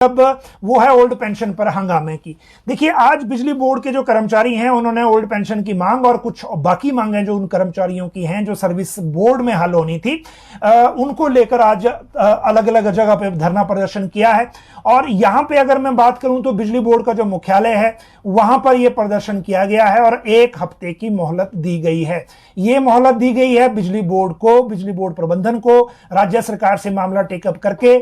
अब वो है ओल्ड पेंशन पर हंगामे की। देखिए, आज बिजली बोर्ड के जो कर्मचारी हैं उन्होंने ओल्ड पेंशन की मांग और कुछ बाकी मांगें जो उन कर्मचारियों की हैं जो सर्विस बोर्ड में हल होनी थी, उनको लेकर आज अलग अलग जगह पे धरना प्रदर्शन किया है। और यहां पे अगर मैं बात करूं तो बिजली बोर्ड का जो मुख्यालय है वहां पर यह प्रदर्शन किया गया है और 1 हफ्ते की मोहलत दी गई है। यह मोहलत दी गई है बिजली बोर्ड को, बिजली बोर्ड प्रबंधन को, राज्य सरकार से मामला टेकअप करके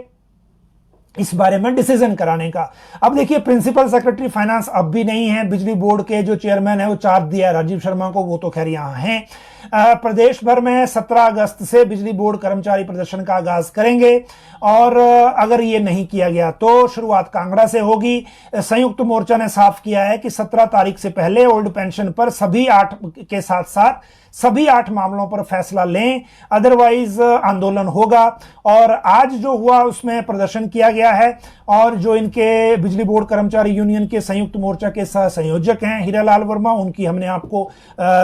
इस बारे में डिसीजन कराने का। अब देखिए, प्रिंसिपल सेक्रेटरी फाइनेंस अब भी नहीं है, बिजली बोर्ड के जो चेयरमैन है वो चार्ज दिया राजीव शर्मा को, वो तो खैर यहां हैं। प्रदेश भर में 17 अगस्त से बिजली बोर्ड कर्मचारी प्रदर्शन का आगाज करेंगे और अगर ये नहीं किया गया तो शुरुआत कांगड़ा से होगी। संयुक्त मोर्चा ने साफ किया है कि 17 तारीख से पहले ओल्ड पेंशन पर सभी 8 के साथ साथ सभी 8 मामलों पर फैसला लें, अदरवाइज आंदोलन होगा। और आज जो हुआ उसमें प्रदर्शन किया गया है और जो इनके बिजली बोर्ड कर्मचारी यूनियन के संयुक्त मोर्चा के सह संयोजक हैं हीरालाल वर्मा, उनकी हमने आपको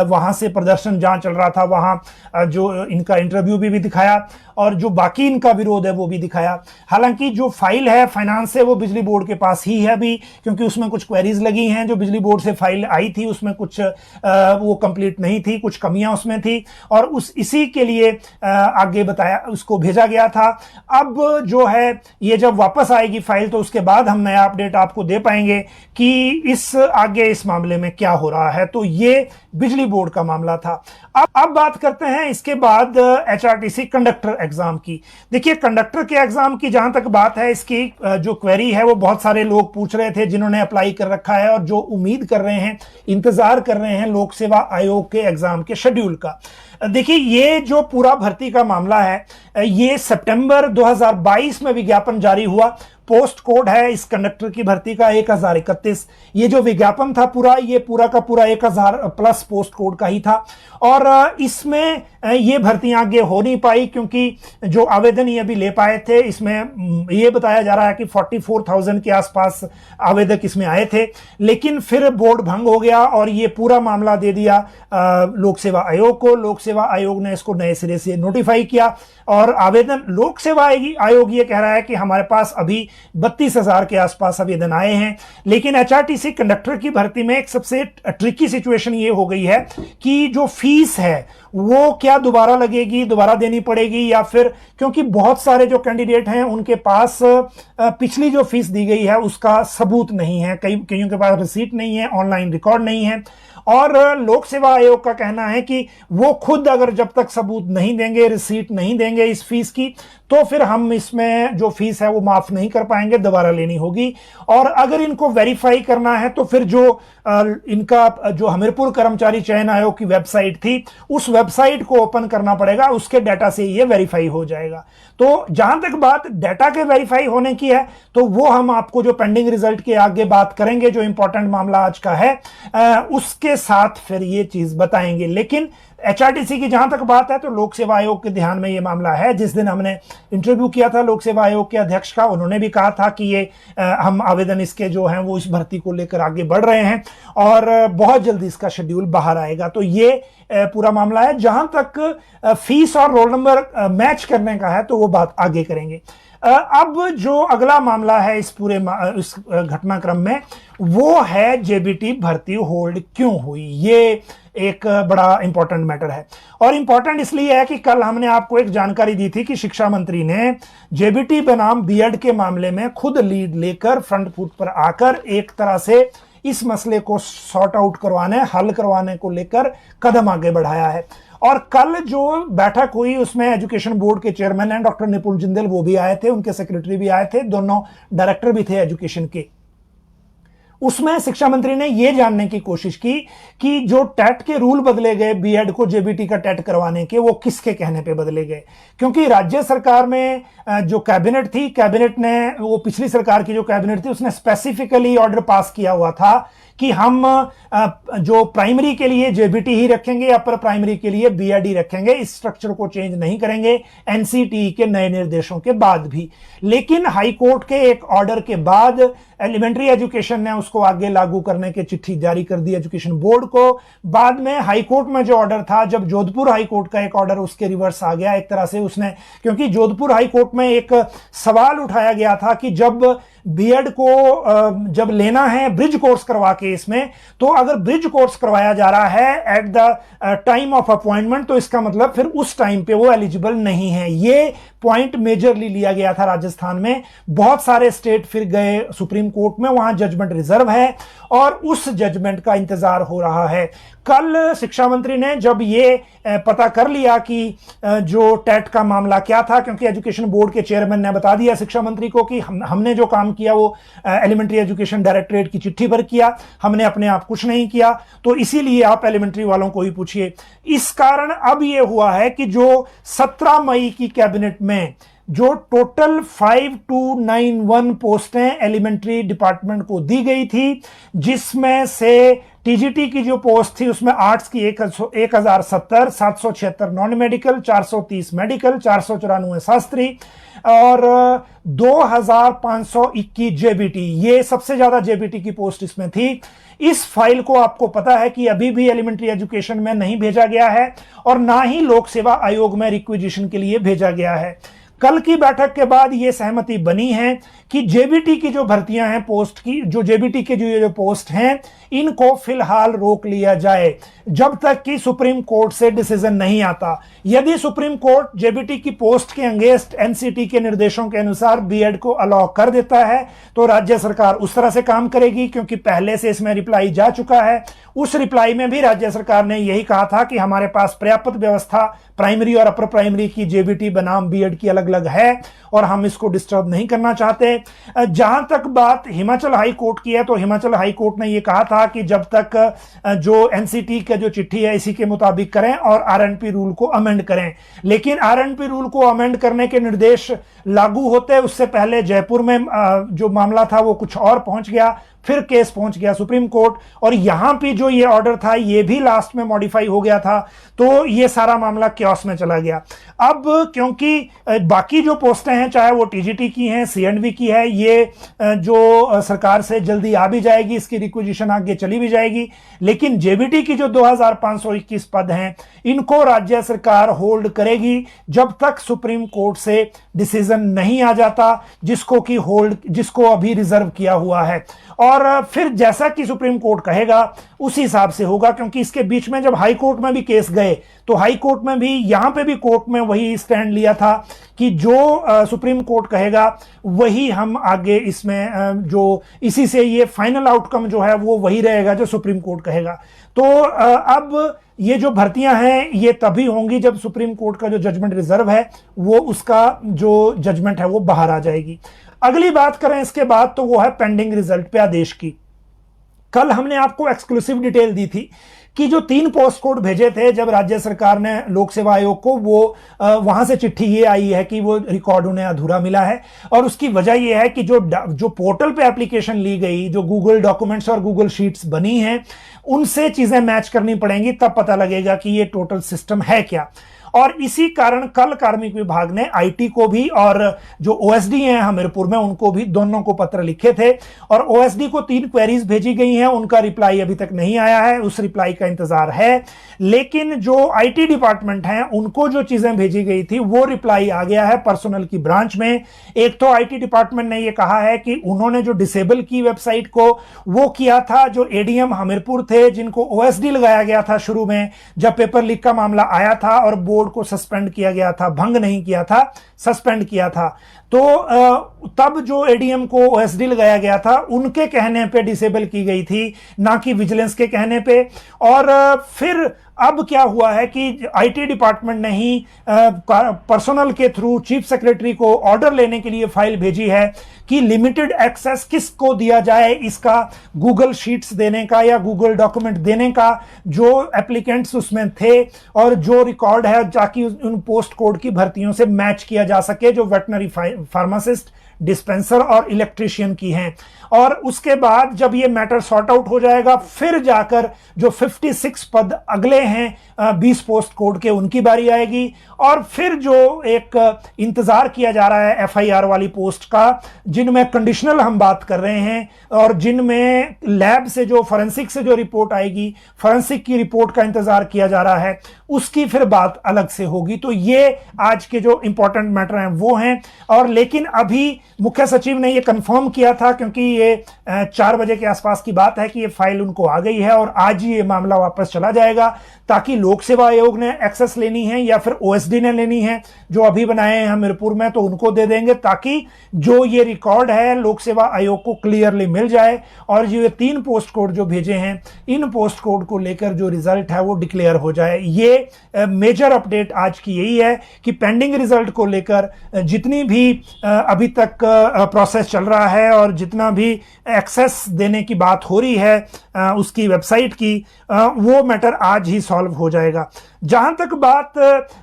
वहां से प्रदर्शन जहां चल रहा था वहां जो इनका इंटरव्यू भी दिखाया और जो बाकी इनका विरोध है वो भी दिखाया। हालांकि जो फाइल है फाइनेंस से वो बिजली बोर्ड के पास ही है अभी, क्योंकि उसमें कुछ क्वेरीज लगी हैं। जो बिजली बोर्ड से फाइल आई थी उसमें कुछ वो कंप्लीट नहीं थी, कुछ कमियां उसमें थी और इसी के लिए आगे बताया, उसको भेजा गया था। अब जो है ये जब वापस आएगी फाइल तो उसके बाद हम नया अपडेट आपको दे पाएंगे कि इस मामले में क्या हो रहा है। तो ये बिजली बोर्ड का मामला था। अब बात करते हैं इसके बाद एचआरटीसी कंडक्टर एग्जाम की। देखिए, कंडक्टर के एग्जाम की जहां तक बात है, इसकी जो क्वेरी है वो बहुत सारे लोग पूछ रहे थे जिन्होंने अप्लाई कर रखा है और जो उम्मीद कर रहे हैं, इंतजार कर रहे हैं लोक सेवा आयोग के एग्जाम के शेड्यूल का। देखिए, ये जो पूरा भर्ती का मामला है ये सितंबर 2022 में विज्ञापन जारी हुआ। पोस्ट कोड है इस कंडक्टर की भर्ती का 1031। ये जो विज्ञापन था ये पूरा का पूरा 1000 प्लस पोस्ट कोड का ही था और इसमें ये भर्तियां आगे हो नहीं पाई क्योंकि जो आवेदन ये अभी ले पाए थे, इसमें ये बताया जा रहा है कि 44,000 के आसपास आवेदक इसमें आए थे, लेकिन फिर बोर्ड भंग हो गया और ये पूरा मामला दे दिया लोक सेवा आयोग को। लोक सेवा आयोग ने इसको नए सिरे से नोटिफाई किया और आवेदन लोक सेवा आयोग ये कह रहा है कि हमारे पास अभी 32,000 के आसपास आवेदन आए हैं। लेकिन एचआरटीसी कंडक्टर की भर्ती में एक सबसे ट्रिकी सिचुएशन ये हो गई है कि जो फीस है वो क्या दोबारा लगेगी, दोबारा देनी पड़ेगी या फिर, क्योंकि बहुत सारे जो कैंडिडेट हैं उनके पास पिछली जो फीस दी गई है उसका सबूत नहीं है, कईयों के पास रिसीट नहीं है, ऑनलाइन रिकॉर्ड नहीं है। और लोक सेवा आयोग का कहना है कि वो खुद अगर जब तक सबूत नहीं देंगे, रिसीट नहीं देंगे इस फीस की, तो फिर हम इसमें जो फीस है वो माफ नहीं कर पाएंगे, दोबारा लेनी होगी। और अगर इनको वेरीफाई करना है तो फिर जो इनका जो हमीरपुर कर्मचारी चयन आयोग की वेबसाइट थी उस वेबसाइट को ओपन करना पड़ेगा, उसके डाटा से ये वेरीफाई हो जाएगा। तो जहां तक बात डाटा के वेरीफाई होने की है तो वो हम आपको जो पेंडिंग रिजल्ट के आगे बात करेंगे, जो इंपॉर्टेंट मामला आज का है उसके साथ फिर ये चीज बताएंगे। लेकिन एचआरटीसी की जहां तक बात है तो लोक सेवा आयोग के ध्यान में ये मामला है। जिस दिन हमने इंटरव्यू किया था लोक सेवा आयोग के अध्यक्ष का, उन्होंने भी कहा था कि ये हम आवेदन इसके जो हैं वो इस भर्ती को लेकर आगे बढ़ रहे हैं और बहुत जल्दी इसका शेड्यूल बाहर आएगा। तो ये पूरा मामला है। जहां तक फीस और रोल नंबर मैच करने का है तो वो बात आगे करेंगे। अब जो अगला मामला है इस पूरे इस घटनाक्रम में वो है जेबीटी भर्ती होल्ड क्यों हुई। ये एक बड़ा इंपॉर्टेंट मैटर है और इंपॉर्टेंट इसलिए है कि कल हमने आपको एक जानकारी दी थी कि शिक्षा मंत्री ने जेबीटी बनाम बीएड के मामले में खुद लीड लेकर फ्रंट फुट पर आकर एक तरह से इस मसले को सॉर्ट आउट करवाने, हल करवाने को लेकर कदम आगे बढ़ाया है। और कल जो बैठक हुई उसमें एजुकेशन बोर्ड के चेयरमैन हैं डॉक्टर निपुण जिंदल, वो भी आए थे, उनके सेक्रेटरी भी आए थे, दोनों डायरेक्टर भी थे एजुकेशन के। उसमें शिक्षा मंत्री ने यह जानने की कोशिश की कि जो टेट के रूल बदले गए बीएड को जेबीटी का टेट करवाने के, वो किसके कहने पे बदले गए। क्योंकि राज्य सरकार में जो कैबिनेट थी, कैबिनेट ने, वो पिछली सरकार की जो कैबिनेट थी उसने स्पेसिफिकली ऑर्डर पास किया हुआ था कि हम जो प्राइमरी के लिए जेबीटी ही रखेंगे, अपर प्राइमरी के लिए बीएड ही रखेंगे, इस स्ट्रक्चर को चेंज नहीं करेंगे एनसीटी के नए निर्देशों के बाद भी। लेकिन हाई कोर्ट के एक ऑर्डर के बाद एलिमेंट्री एजुकेशन ने उसको उसको आगे लागू करने के चिट्ठी जारी कर दी एजुकेशन बोर्ड को। बाद में हाईकोर्ट में जो ऑर्डर था, जब जोधपुर हाईकोर्ट का एक ऑर्डर उसके रिवर्स आ गया एक तरह से, उसने, क्योंकि जोधपुर हाईकोर्ट में एक सवाल उठाया गया था कि जब बीएड को जब लेना है ब्रिज कोर्स करवा के इसमें, तो अगर ब्रिज कोर्स करवाया जा रहा है at the time of appointment, तो इसका मतलब फिर उस टाइम पे वो एलिजिबल नहीं है। ये पॉइंट मेजरली लिया गया था राजस्थान में। बहुत सारे स्टेट फिर गए सुप्रीम कोर्ट में, वहां जजमेंट रिजर्व है और उस जजमेंट का इंतजार हो रहा है। कल शिक्षा मंत्री ने जब ये पता कर लिया कि जो टेट का मामला क्या था, क्योंकि एजुकेशन बोर्ड के चेयरमैन ने बता दिया शिक्षा मंत्री को कि हमने जो काम किया वो एलिमेंट्री एजुकेशन डायरेक्टरेट की चिट्ठी पर किया, हमने अपने आप कुछ नहीं किया, तो इसीलिए आप एलिमेंट्री वालों को ही पूछिए। इस कारण अब ये हुआ है कि जो 17 मई की कैबिनेट में जो टोटल 5291 पोस्टें एलिमेंट्री डिपार्टमेंट को दी गई थी, जिसमें से टीजीटी की जो पोस्ट थी उसमें आर्ट्स की 1070, 776 नॉन मेडिकल, 430 मेडिकल, 494 शास्त्री और 2521 जेबीटी, ये सबसे ज्यादा जेबीटी की पोस्ट इसमें थी। इस फाइल को आपको पता है कि अभी भी एलिमेंट्री एजुकेशन में नहीं भेजा गया है और ना ही लोक सेवा आयोग में रिक्विजिशन के लिए भेजा गया है। कल की बैठक के बाद यह सहमति बनी है कि जेबीटी की जो भर्तियां हैं पोस्ट की, जो जेबीटी के जो पोस्ट हैं, इनको फिलहाल रोक लिया जाए जब तक कि सुप्रीम कोर्ट से डिसीजन नहीं आता। यदि सुप्रीम कोर्ट जेबीटी की पोस्ट के अगेंस्ट एनसीटी के निर्देशों के अनुसार बीएड को अलाउ कर देता है तो राज्य सरकार उस तरह से काम करेगी, क्योंकि पहले से इसमें रिप्लाई जा चुका है। उस रिप्लाई में भी राज्य सरकार ने यही कहा था कि हमारे पास पर्याप्त व्यवस्था प्राइमरी और अपर प्राइमरी की जेबीटी बनाम बीएड की अलग अलग है और हम इसको डिस्टर्ब नहीं करना चाहते। जहां तक बात हिमाचल हाई कोर्ट की है, तो हिमाचल हाई कोर्ट ने यह कहा था कि जब तक जो एनसीटी का जो चिट्ठी है इसी के मुताबिक करें और आरएनपी रूल को अमेंड करें। लेकिन आरएनपी रूल को अमेंड करने के निर्देश लागू होते उससे पहले जयपुर में जो मामला था वो कुछ और पहुंच गया, फिर केस पहुंच गया सुप्रीम कोर्ट, और यहां पे जो ये ऑर्डर था ये भी लास्ट में मॉडिफाई हो गया था, तो ये सारा मामला क्योस में चला गया। अब क्योंकि बाकी जो पोस्टें हैं, चाहे वो टीजीटी की हैं, सीएंडवी की है, ये जो सरकार से जल्दी आ भी जाएगी, इसकी रिक्विजिशन आगे चली भी जाएगी, लेकिन जेबीटी की जो 2521 पद हैं इनको राज्य सरकार होल्ड करेगी जब तक सुप्रीम कोर्ट से डिसीजन नहीं आ जाता, जिसको अभी रिजर्व किया हुआ है। और फिर जैसा कि सुप्रीम कोर्ट कहेगा उसी हिसाब से होगा, क्योंकि इसके बीच में जब हाई कोर्ट में भी केस गए तो हाई कोर्ट में भी, यहां पे भी कोर्ट में वही स्टैंड लिया था कि जो सुप्रीम कोर्ट कहेगा वही हम आगे इसमें जो इसी से ये फाइनल आउटकम जो है वो वही रहेगा जो सुप्रीम कोर्ट कहेगा। तो अब ये जो भर्तियां हैं ये तभी होंगी जब सुप्रीम कोर्ट का जो जजमेंट रिजर्व है वो उसका जो जजमेंट है वो बाहर आ जाएगी। अगली बात करें इसके बाद तो वो है पेंडिंग रिजल्ट पे आदेश की। कल हमने आपको एक्सक्लूसिव डिटेल दी थी कि जो 3 पोस्ट कोड भेजे थे जब राज्य सरकार ने लोक सेवा आयोग को, वो वहां से चिट्ठी ये आई है कि वो रिकॉर्ड उन्हें अधूरा मिला है। और उसकी वजह ये है कि जो पोर्टल पे एप्लीकेशन ली गई, जो गूगल डॉक्यूमेंट्स और गूगल शीट्स बनी हैं, उनसे चीजें मैच करनी पड़ेंगी, तब पता लगेगा कि ये टोटल सिस्टम है क्या। और इसी कारण कल कार्मिक विभाग ने आईटी को भी और जो ओएसडी हैं हमीरपुर में उनको भी, दोनों को पत्र लिखे थे और ओएसडी को 3 क्वेरीज भेजी गई हैं, उनका रिप्लाई अभी तक नहीं आया है, उस रिप्लाई का इंतजार है। लेकिन जो आईटी डिपार्टमेंट हैं उनको जो चीजें भेजी गई थी वो रिप्लाई आ गया है पर्सनल की ब्रांच में। एक तो आईटी डिपार्टमेंट ने ये कहा है कि उन्होंने जो डिसेबल की वेबसाइट को वो किया था जो एडीएम हमीरपुर थे, जिनको ओएसडी लगाया गया था शुरू में जब पेपर लीक का मामला आया था और बोर्ड को सस्पेंड किया गया था, भंग नहीं किया था, सस्पेंड किया था। तो तब जो एडीएम को ओएसडी लगाया गया था उनके कहने पे डिसेबल की गई थी, ना कि विजिलेंस के कहने पे। और फिर अब क्या हुआ है कि आईटी डिपार्टमेंट ने ही पर्सनल के थ्रू चीफ सेक्रेटरी को ऑर्डर लेने के लिए फाइल भेजी है कि लिमिटेड एक्सेस किसको दिया जाए इसका, गूगल शीट्स देने का या गूगल डॉक्यूमेंट देने का जो एप्लीकेंट्स उसमें थे और जो रिकॉर्ड है, ताकि उन पोस्ट कोड की भर्तियों से मैच किया जा सके जो वेटनरी फार्मासिस्ट डिस्पेंसर और इलेक्ट्रीशियन की हैं। और उसके बाद जब ये मैटर सॉर्ट आउट हो जाएगा फिर जाकर जो 56 पद अगले हैं 20 पोस्ट कोड के, उनकी बारी आएगी। और फिर जो एक इंतजार किया जा रहा है FIR वाली पोस्ट का, जिनमें कंडीशनल हम बात कर रहे हैं और जिनमें लैब से जो फॉरेंसिक से जो रिपोर्ट आएगी, फॉरेंसिक की रिपोर्ट का इंतजार किया जा रहा है, उसकी फिर बात अलग से होगी। तो ये आज के जो इंपॉर्टेंट मैटर हैं वो हैं। और लेकिन अभी मुख्य सचिव ने ये कंफर्म किया था, क्योंकि ये 4 बजे के आसपास की बात है कि ये फाइल उनको आ गई है और आज ही ये मामला वापस चला जाएगा, ताकि लोक सेवा आयोग ने एक्सेस लेनी है या फिर OSD ने लेनी है, जो अभी बनाए हैं हमीरपुर में, तो उनको दे देंगे, ताकि जो ये रिकॉर्ड है लोक सेवा आयोग को क्लियरली मिल जाए और ये 3 पोस्ट कोड जो भेजे हैं, इन पोस्ट कोड को लेकर जो रिजल्ट है वो डिक्लेयर हो जाए। ये मेजर अपडेट आज की यही है कि पेंडिंग रिजल्ट को लेकर जितनी भी अभी तक प्रोसेस चल रहा है और जितना भी एक्सेस देने की बात हो रही है उसकी वेबसाइट की, वो मैटर आज ही सॉल्व हो जाएगा। जहां तक बात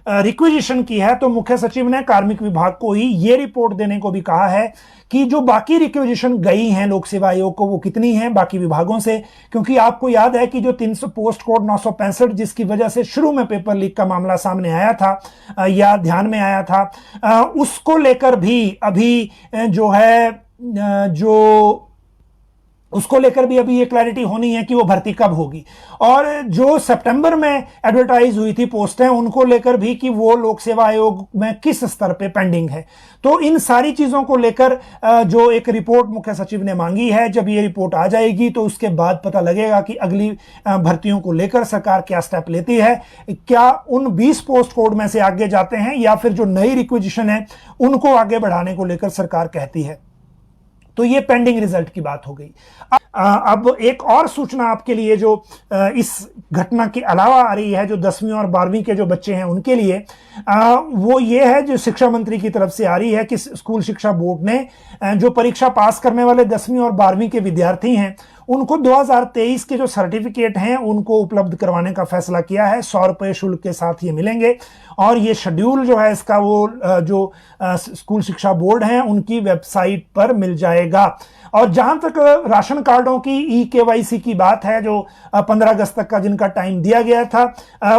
रिक्विजिशन की है, तो मुख्य सचिव ने कार्मिक विभाग को ही ये रिपोर्ट देने को भी कहा है कि जो बाकी रिक्विजिशन गई हैं लोक सेवा आयोग को, वो कितनी हैं बाकी विभागों से। क्योंकि आपको याद है कि जो 300 पोस्ट कोड 965 जिसकी वजह से शुरू में पेपर लीक का मामला सामने आया था या ध्यान में आया था, उसको लेकर भी अभी जो है उसको लेकर भी अभी ये क्लैरिटी होनी है कि वो भर्ती कब होगी। और जो सितंबर में एडवर्टाइज हुई थी पोस्टें, उनको लेकर भी कि वो लोक सेवा आयोग में किस स्तर पे पेंडिंग है। तो इन सारी चीजों को लेकर जो एक रिपोर्ट मुख्य सचिव ने मांगी है, जब ये रिपोर्ट आ जाएगी तो उसके बाद पता लगेगा कि अगली भर्तियों को लेकर सरकार क्या स्टेप लेती है। क्या उन 20 पोस्ट कोड में से आगे जाते हैं या फिर जो नई रिक्विजिशन है उनको आगे बढ़ाने को लेकर सरकार कहती है। तो ये पेंडिंग रिजल्ट की बात हो गई। अब एक और सूचना आपके लिए जो इस घटना के अलावा आ रही है, जो 10वीं और 12वीं के जो बच्चे हैं उनके लिए, वो ये है जो शिक्षा मंत्री की तरफ से आ रही है कि स्कूल शिक्षा बोर्ड ने जो परीक्षा पास करने वाले 10वीं और 12वीं के विद्यार्थी हैं उनको 2023 के जो सर्टिफिकेट हैं उनको उपलब्ध करवाने का फैसला किया है। 100 रुपये शुल्क के साथ ये मिलेंगे और ये शेड्यूल जो है इसका वो जो स्कूल शिक्षा बोर्ड है उनकी वेबसाइट पर मिल जाएगा। और जहां तक राशन कार्डों की EKYC की बात है, जो 15 अगस्त तक का जिनका टाइम दिया गया था,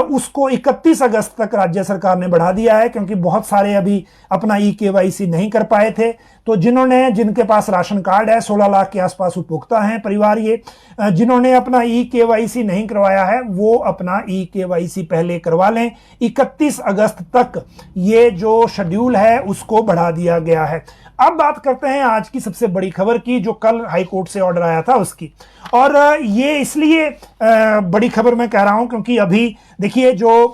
उसको 31 अगस्त तक राज्य सरकार ने बढ़ा दिया है, क्योंकि बहुत सारे अभी अपना EKYC नहीं कर पाए थे। तो जिनके पास राशन कार्ड है, 16 लाख के आसपास उपभोक्ता हैं परिवार, ये जिन्होंने अपना EKYC नहीं करवाया है वो अपना EKYC पहले करवा लें। 31 अगस्त तक ये जो शेड्यूल है उसको बढ़ा दिया गया है। अब बात करते हैं आज की सबसे बड़ी खबर की, जो कल हाई कोर्ट से ऑर्डर आया था उसकी। और ये इसलिए बड़ी खबर मैं कह रहा हूं क्योंकि अभी देखिए, जो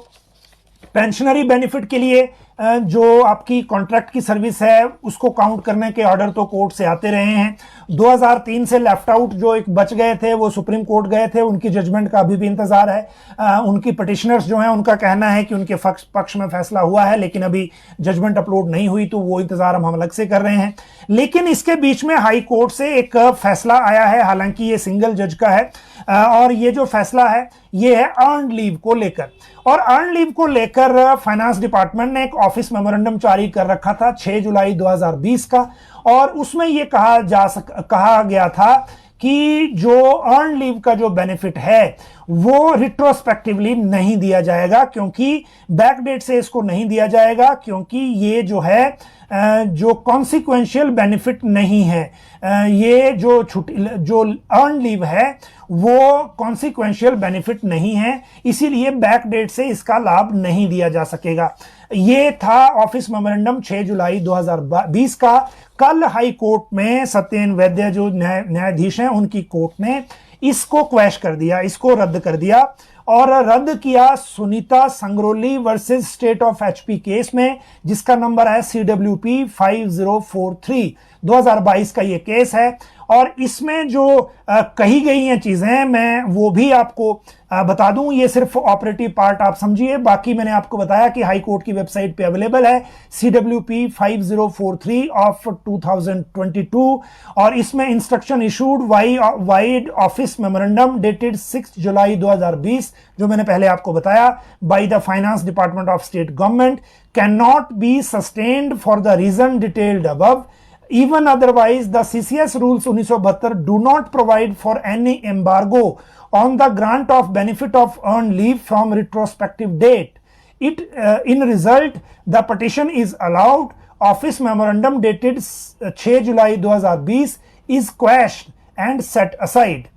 पेंशनरी बेनिफिट के लिए जो आपकी कॉन्ट्रैक्ट की सर्विस है उसको काउंट करने के ऑर्डर तो कोर्ट से आते रहे हैं। 2003 से लेफ्ट आउट जो एक बच गए थे वो सुप्रीम कोर्ट गए थे, उनकी जजमेंट का अभी भी इंतजार है। उनकी पिटिशनर्स जो हैं उनका कहना है कि उनके पक्ष में फैसला हुआ है, लेकिन अभी जजमेंट अपलोड नहीं हुई, तो वो इंतजार हम अलग से कर रहे हैं। लेकिन इसके बीच में हाई कोर्ट से एक फैसला आया है, हालांकि ये सिंगल जज का है, और ये जो फैसला है ये है अर्न्ड लीव को लेकर। और अर्न्ड लीव को लेकर फाइनेंस डिपार्टमेंट ने एक ऑफिस मेमोरेंडम जारी कर रखा था 6 जुलाई 2020 का, और उसमें ये कहा गया था कि जो अर्न्ड लीव का जो बेनिफिट है वो रिट्रोस्पेक्टिवली नहीं दिया जाएगा, क्योंकि बैक डेट से इसको नहीं दिया जाएगा, क्योंकि ये जो है जो कॉन्सिक्वेंशियल बेनिफिट नहीं है। ये जो अर्न लीव है वो कॉन्सिक्वेंशियल बेनिफिट नहीं है, इसीलिए बैक डेट से इसका लाभ नहीं दिया जा सकेगा। ये था ऑफिस मेमोरेंडम 6 जुलाई 2020 का। कल हाई कोर्ट में सत्येन वैद्य जो न्यायाधीश हैं उनकी कोर्ट ने इसको क्वैश कर दिया, इसको रद्द कर दिया, और रद्द किया Sunita Sangroli versus state of HP case में, जिसका नंबर है CWP 5043। 2022 का ये केस है। और इसमें जो कही गई हैं चीजें मैं वो भी आपको बता दूं। ये सिर्फ ऑपरेटिव पार्ट आप समझिए, बाकी मैंने आपको बताया कि हाई कोर्ट की वेबसाइट पे अवेलेबल है CWP 5043 ऑफ 2022, और इसमें instruction issued vide office memorandum dated 6 July 2020, जो मैंने पहले आपको बताया, by the finance department of state government can not be sustained for the reason detailed above. Even otherwise, the CCS rules 1972 do not provide for any embargo on the grant of benefit of earned leave from retrospective date. In result, the petition is allowed. Office memorandum dated 6 July 2020 is quashed and set aside.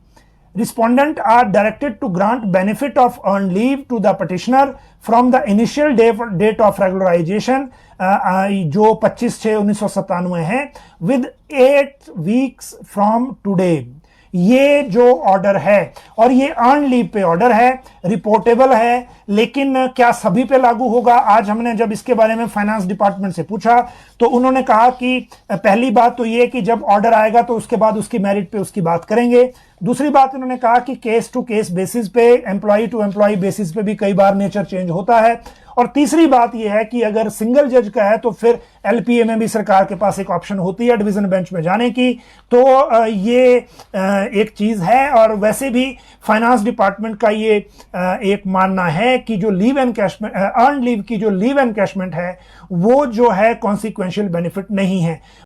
Respondent are directed to grant benefit of earned leave to the petitioner from the initial date of regularization, जो 25/6/1997 है, with 8 weeks from today. ये जो order है, और ये earn leave पे order है, reportable है, लेकिन क्या सभी पे लागू होगा? आज हमने जब इसके बारे में फाइनेंस डिपार्टमेंट से पूछा तो उन्होंने कहा कि पहली बात तो ये कि जब ऑर्डर आएगा तो उसके बाद उसकी मेरिट पे उसकी बात करेंगे। दूसरी बात उन्होंने कहा कि केस टू केस बेसिस पे, एम्प्लॉय टू एम्प्लॉय बेसिस पे भी कई बार नेचर चेंज होता है। और तीसरी बात यह है कि अगर सिंगल जज का है तो फिर एलपीए में भी सरकार के पास एक ऑप्शन होती है डिवीजन बेंच में जाने की। तो ये एक चीज है। और वैसे भी फाइनेंस डिपार्टमेंट का ये एक मानना है कि जो लीव एनकैशमेंट, अर्न लीव की जो लीव एनकैशमेंट है, वो जो है कॉन्सिक्वेंशियल बेनिफिट नहीं है।